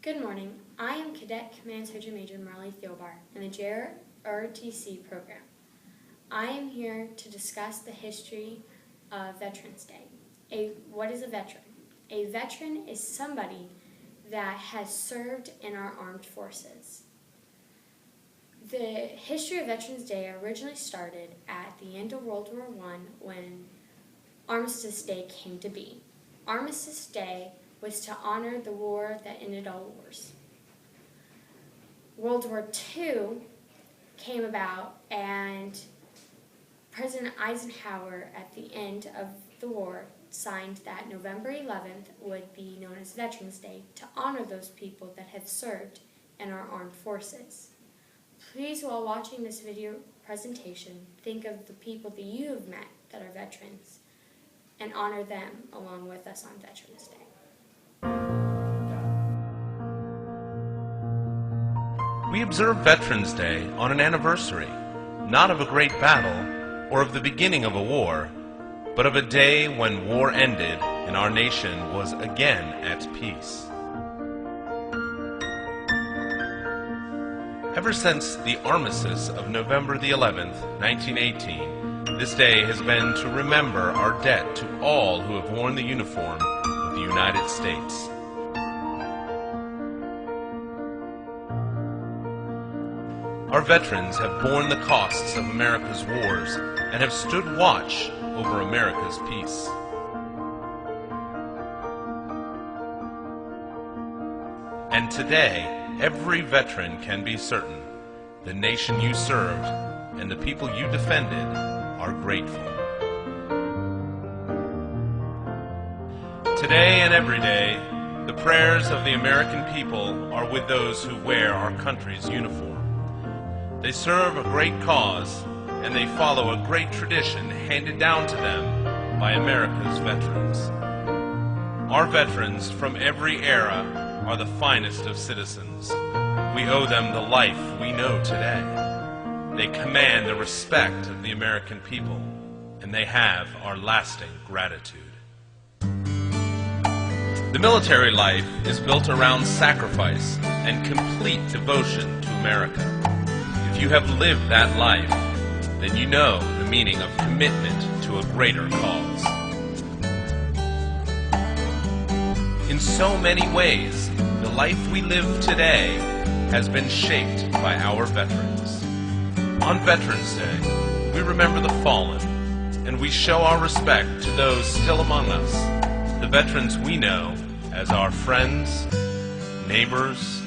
Good morning. I am Cadet Command Sergeant Major Marley Thielbar in the JROTC program. I am here to discuss the history of Veterans Day. What is a veteran? A veteran is somebody that has served in our armed forces. The history of Veterans Day originally started at the end of World War I when Armistice Day came to be. Armistice Day was to honor the war that ended all wars. World War II came about and President Eisenhower at the end of the war signed that November 11th would be known as Veterans Day to honor those people that had served in our armed forces. Please, while watching this video presentation, think of the people that you have met that are veterans and honor them along with us on Veterans Day. We observe Veterans Day on an anniversary, not of a great battle or of the beginning of a war, but of a day when war ended and our nation was again at peace. Ever since the armistice of November the 11th, 1918, this day has been to remember our debt to all who have worn the uniform of the United States. Our veterans have borne the costs of America's wars and have stood watch over America's peace. And today, every veteran can be certain the nation you served and the people you defended are grateful. Today and every day, the prayers of the American people are with those who wear our country's uniform. They serve a great cause, and they follow a great tradition handed down to them by America's veterans. Our veterans from every era are the finest of citizens. We owe them the life we know today. They command the respect of the American people, and they have our lasting gratitude. The military life is built around sacrifice and complete devotion to America. If you have lived that life, then you know the meaning of commitment to a greater cause. In so many ways, the life we live today has been shaped by our veterans. On Veterans Day, we remember the fallen, and we show our respect to those still among us, the veterans we know as our friends, neighbors,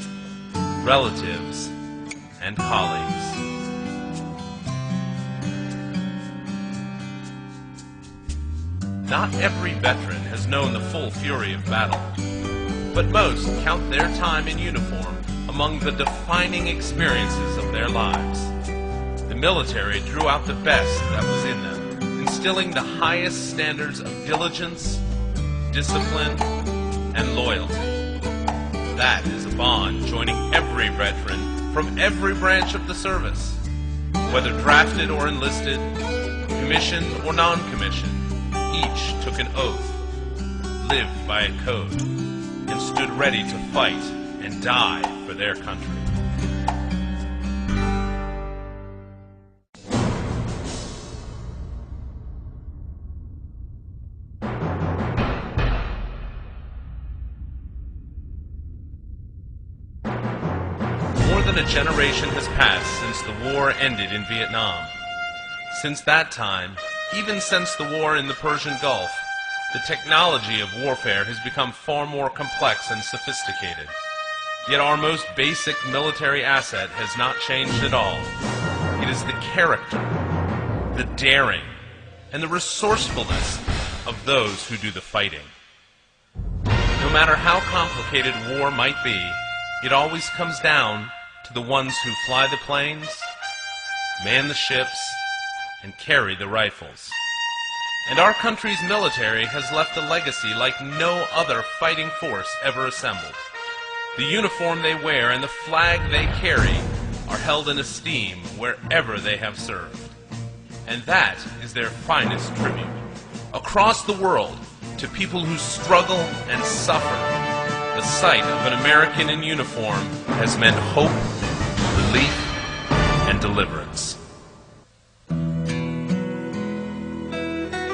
relatives, and colleagues. Not every veteran has known the full fury of battle, but most count their time in uniform among the defining experiences of their lives. The military drew out the best that was in them, instilling the highest standards of diligence, discipline, and loyalty. That is a bond joining every veteran from every branch of the service. Whether drafted or enlisted, commissioned or non-commissioned, each took an oath, lived by a code, and stood ready to fight and die for their country. More than a generation has passed since the war ended in Vietnam. Since that time, even since the war in the Persian Gulf, the technology of warfare has become far more complex and sophisticated. Yet our most basic military asset has not changed at all. It is the character, the daring, and the resourcefulness of those who do the fighting. No matter how complicated war might be, it always comes down to the ones who fly the planes, man the ships, and carry the rifles. And our country's military has left a legacy like no other fighting force ever assembled. The uniform they wear and the flag they carry are held in esteem wherever they have served. And that is their finest tribute. Across the world, to people who struggle and suffer, the sight of an American in uniform has meant hope, relief, and deliverance.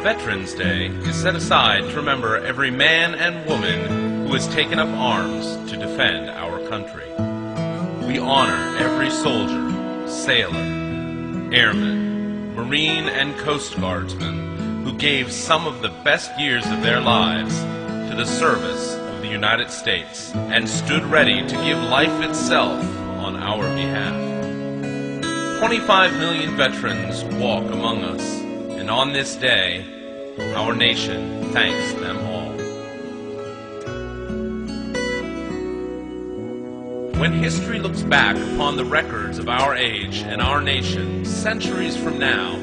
Veterans Day is set aside to remember every man and woman who has taken up arms to defend our country. We honor every soldier, sailor, airman, Marine, and Coast Guardsman who gave some of the best years of their lives to the service of the United States and stood ready to give life itself on our behalf. 25 million veterans walk among us, and on this day, our nation thanks them all. When history looks back upon the records of our age and our nation centuries from now,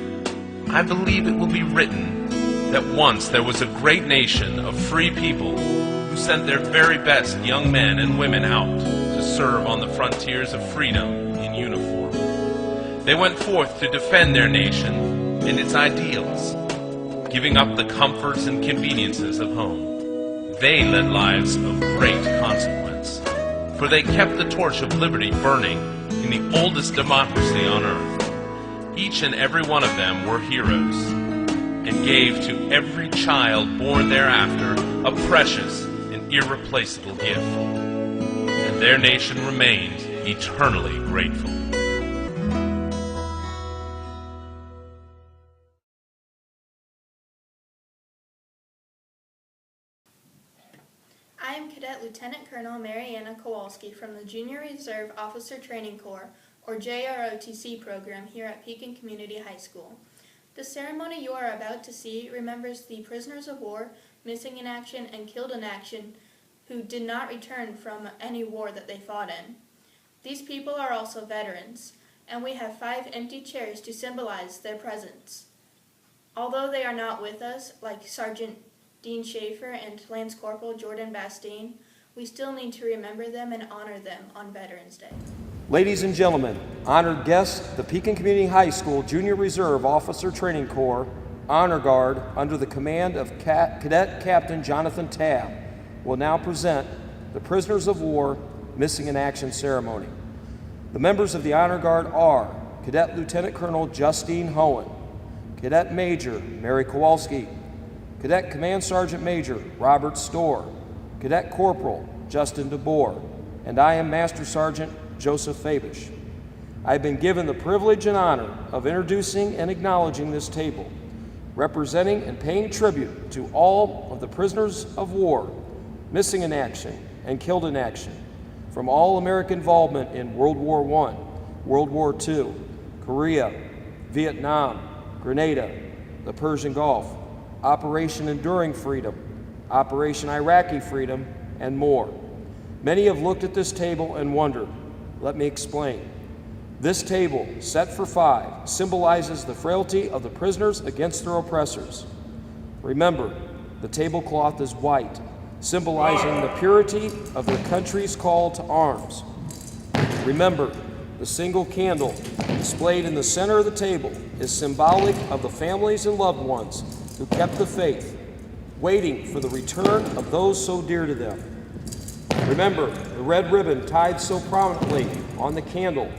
I believe it will be written that once there was a great nation of free people who sent their very best young men and women out to serve on the frontiers of freedom in uniform. They went forth to defend their nation and its ideals, giving up the comforts and conveniences of home. They led lives of great consequence, for they kept the torch of liberty burning in the oldest democracy on earth. Each and every one of them were heroes, and gave to every child born thereafter a precious and irreplaceable gift. And their nation remained eternally grateful. I am Cadet Lieutenant Colonel Mariana Kowalski from the Junior Reserve Officer Training Corps, or JROTC program here at Pekin Community High School. The ceremony you are about to see remembers the prisoners of war, missing in action and killed in action, who did not return from any war that they fought in. These people are also veterans, and we have 5 empty chairs to symbolize their presence. Although they are not with us, like Sergeant Dean Schaefer and Lance Corporal Jordan Bastine, we still need to remember them and honor them on Veterans Day. Ladies and gentlemen, honored guests, the Pekin Community High School Junior Reserve Officer Training Corps Honor Guard under the command of Cadet Captain Jonathan Tabb will now present the Prisoners of War Missing in Action ceremony. The members of the Honor Guard are Cadet Lieutenant Colonel Justine Hohen, Cadet Major Mary Kowalski, Cadet Command Sergeant Major Robert Storr, Cadet Corporal Justin DeBoer, and I am Master Sergeant Joseph Fabish. I have been given the privilege and honor of introducing and acknowledging this table, representing and paying tribute to all of the prisoners of war, missing in action and killed in action, from all American involvement in World War I, World War II, Korea, Vietnam, Grenada, the Persian Gulf, Operation Enduring Freedom, Operation Iraqi Freedom, and more. Many have looked at this table and wondered. Let me explain. This table, set for 5, symbolizes the frailty of the prisoners against their oppressors. Remember, the tablecloth is white, symbolizing the purity of their country's call to arms. Remember, the single candle displayed in the center of the table is symbolic of the families and loved ones who kept the faith, waiting for the return of those so dear to them. Remember, the red ribbon tied so prominently on the candle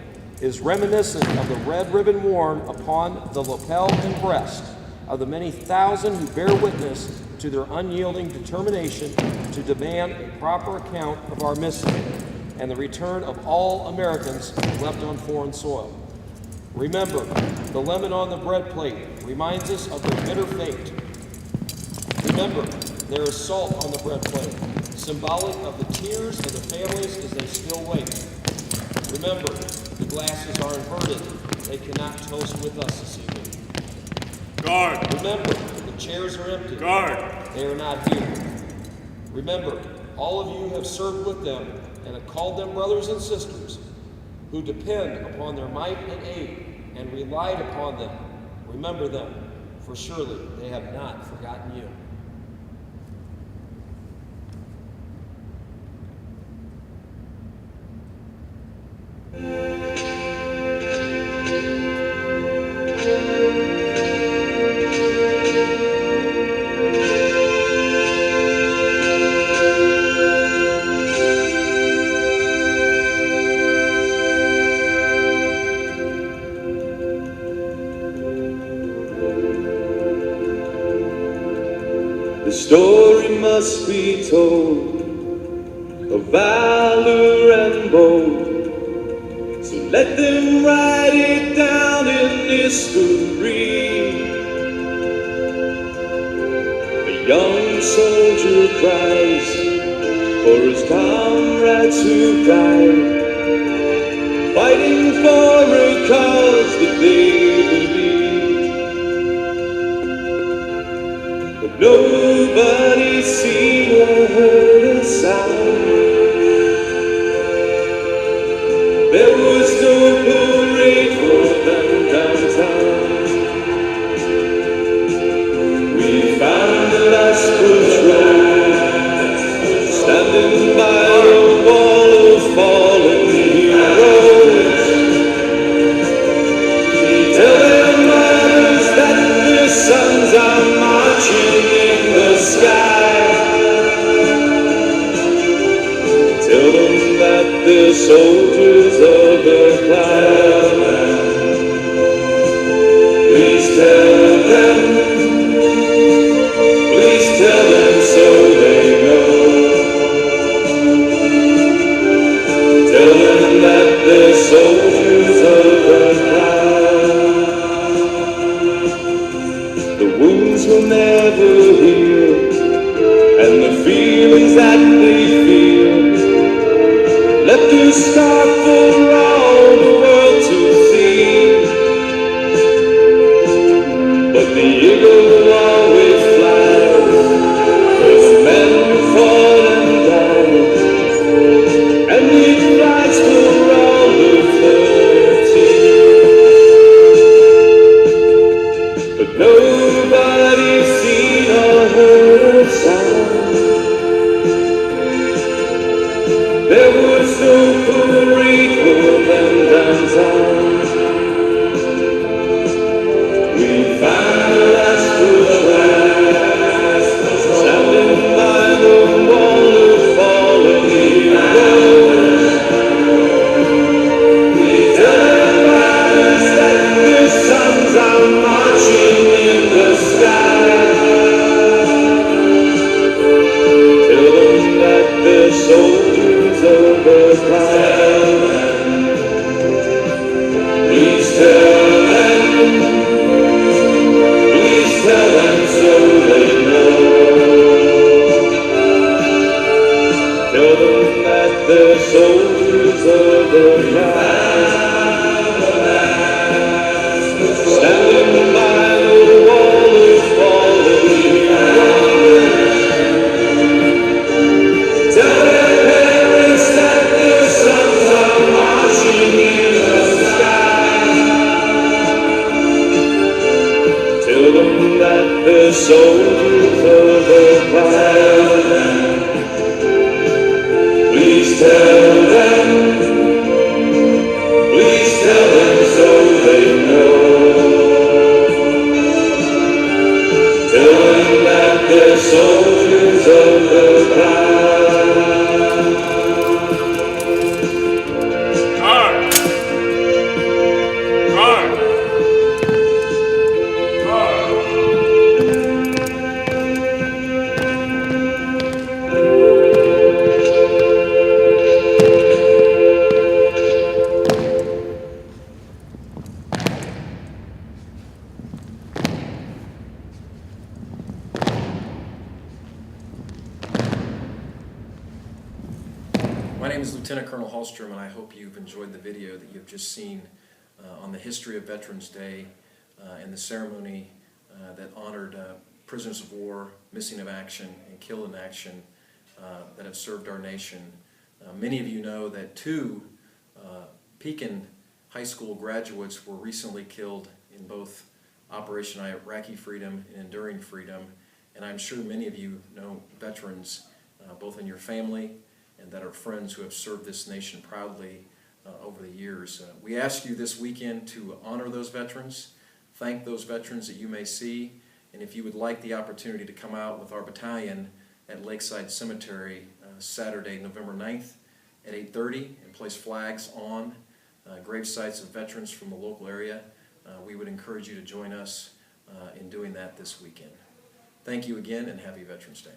is reminiscent of the red ribbon worn upon the lapel and breast of the many thousand who bear witness to their unyielding determination to demand a proper account of our missing and the return of all Americans left on foreign soil. Remember, the lemon on the bread plate reminds us of their bitter fate. Remember, there is salt on the bread plate, symbolic of the tears of the families as they still wait. Remember, the glasses are inverted. They cannot toast with us this evening. Guard! Remember, the chairs are empty. Guard! They are not here. Remember, all of you have served with them and have called them brothers and sisters who depend upon their might and aid and relied upon them. Remember them, for surely they have not forgotten you. The story must be told of valor and bold. So let them write it down in history. A young soldier cries for his comrades who died, fighting for a cause that they believed. But nobody's seen or heard a sound. There was no parade for them downtown. We found the last patrol standing by a wall of fallen heroes. Tell their mothers that their sons are marching in the sky. Tell them that they're soldiers of the cloud. Please tell them so they know. Tell them that they're soldiers of the cloud. The wounds will never heal, and the feelings that they feel left a scar for all the world to see. But the eagle will always fly for the men who fought and died, and it flies for all eternity. But nobody's seen or heard a sound. There was no parade for them downtown. We found the last patrol standing by the wall of fallen heroes. We tell their mothers that their sons are marching in the sky. Tell them that they're soldiers of the cloud. Please tell them so they know. Tell them that they're soldiers of the cloud, standing by the wall of fallen heroes. Tell their parents that their sons are marching in the sky. Tell them that they're soldiers of the cloud. Please tell them so they know. Tell them that they're soldiers of the cloud. Guard! Guard! My name is Lieutenant Colonel Hallstrom, and I hope you've enjoyed the video that you've just seen on the history of Veterans Day and the ceremony that honored prisoners of war, missing in action, and killed in action that have served our nation. Many of you know that two Pekin High School graduates were recently killed in both Operation Iraqi Freedom and Enduring Freedom, and I'm sure many of you know veterans, both in your family and that are friends who have served this nation proudly over the years. We ask you this weekend to honor those veterans, thank those veterans that you may see, and if you would like the opportunity to come out with our battalion at Lakeside Cemetery Saturday, November 9th at 8:30 and place flags on grave sites of veterans from the local area, we would encourage you to join us in doing that this weekend. Thank you again, and happy Veterans Day.